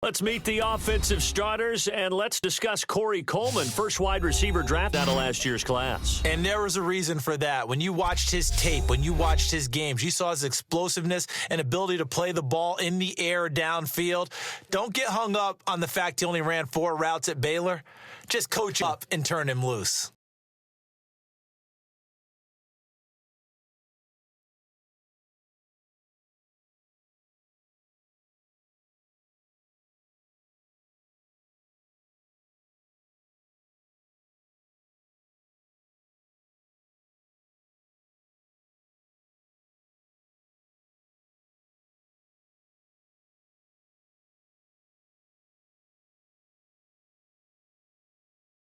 Let's meet the offensive starters, and let's discuss Corey Coleman, first wide receiver draft out of last year's class. And there was a reason for that. When you watched his tape, when you watched his games, you saw his explosiveness and ability to play the ball in the air downfield. Don't get hung up on the fact he only ran 4 routes at Baylor. Just coach him up and turn him loose.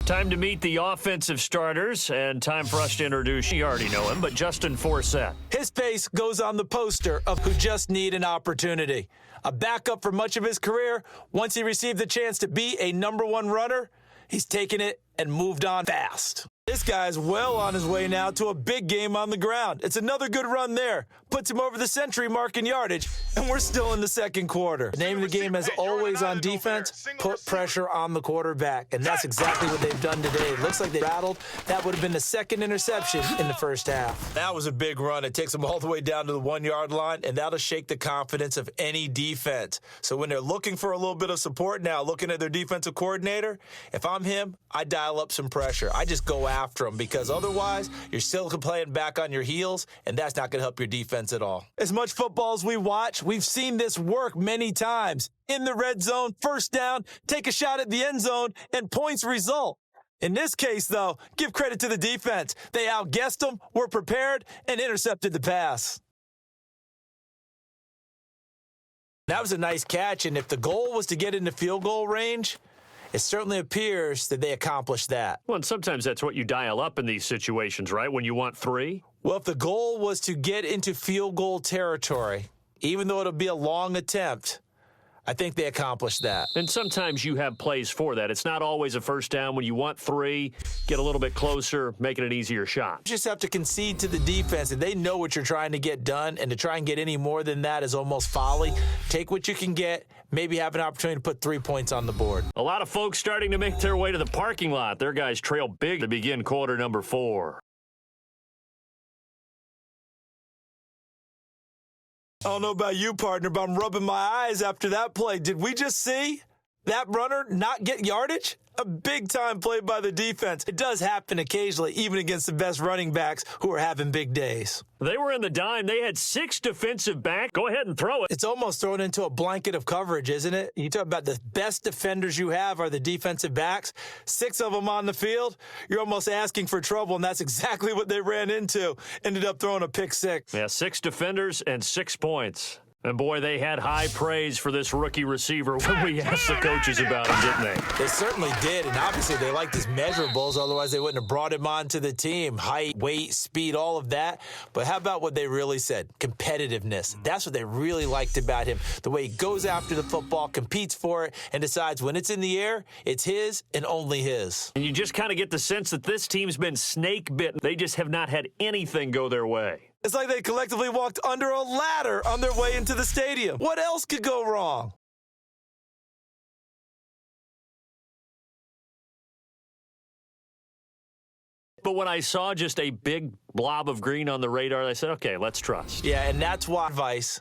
Time to meet the offensive starters, and time for us to introduce, you already know him, but Justin Forsett. His face goes on the poster of who just need an opportunity. A backup for much of his career. Once he received the chance to be a #1 runner, he's taken it and moved on fast. This guy's well on his way now to a big game on the ground. It's another good run there. Puts him over the century mark in yardage, and we're still in the second quarter. The name of the game, as always on defense, put pressure on the quarterback, and that's exactly what they've done today. It looks like they rattled. That would have been the second interception in the first half. That was a big run. It takes them all the way down to the 1-yard line, and that'll shake the confidence of any defense. So when they're looking for a little bit of support now, looking at their defensive coordinator, if I'm him, I dial up some pressure. I just go after them, because otherwise you're still playing back on your heels, and that's not going to help your defense at all. As much football as we watch, we've seen this work many times. In the red zone, first down, take a shot at the end zone, and points result. In this case, though, give credit to the defense. They outguessed them, were prepared, and intercepted the pass. That was a nice catch, and if the goal was to get into field goal range, it certainly appears that they accomplished that. Well, and sometimes that's what you dial up in these situations, right? When you want 3. Well, if the goal was to get into field goal territory, even though it'll be a long attempt, I think they accomplished that. And sometimes you have plays for that. It's not always a first down. When you want 3, get a little bit closer, make it an easier shot. You just have to concede to the defense, and they know what you're trying to get done, and to try and get any more than that is almost folly. Take what you can get, maybe have an opportunity to put 3 points on the board. A lot of folks starting to make their way to the parking lot. Their guys trail big to begin quarter number 4. I don't know about you, partner, but I'm rubbing my eyes after that play. Did we just see that runner not get yardage? A big-time play by the defense. It does happen occasionally, even against the best running backs who are having big days. They were in the dime. They had 6 defensive backs. Go ahead and throw it. It's almost thrown into a blanket of coverage, isn't it? You talk about the best defenders you have are the defensive backs. 6 of them on the field. You're almost asking for trouble, and that's exactly what they ran into. Ended up throwing a pick 6. Yeah, 6 defenders and 6 points. And, boy, they had high praise for this rookie receiver when we asked the coaches about him, didn't they? They certainly did, and obviously they liked his measurables. Otherwise, they wouldn't have brought him onto the team. Height, weight, speed, all of that. But how about what they really said? Competitiveness. That's what they really liked about him. The way he goes after the football, competes for it, and decides when it's in the air, it's his and only his. And you just kind of get the sense that this team's been snake-bitten. They just have not had anything go their way. It's like they collectively walked under a ladder on their way into the stadium. What else could go wrong? But when I saw just a big blob of green on the radar, I said, okay, let's trust. Yeah, and that's why advice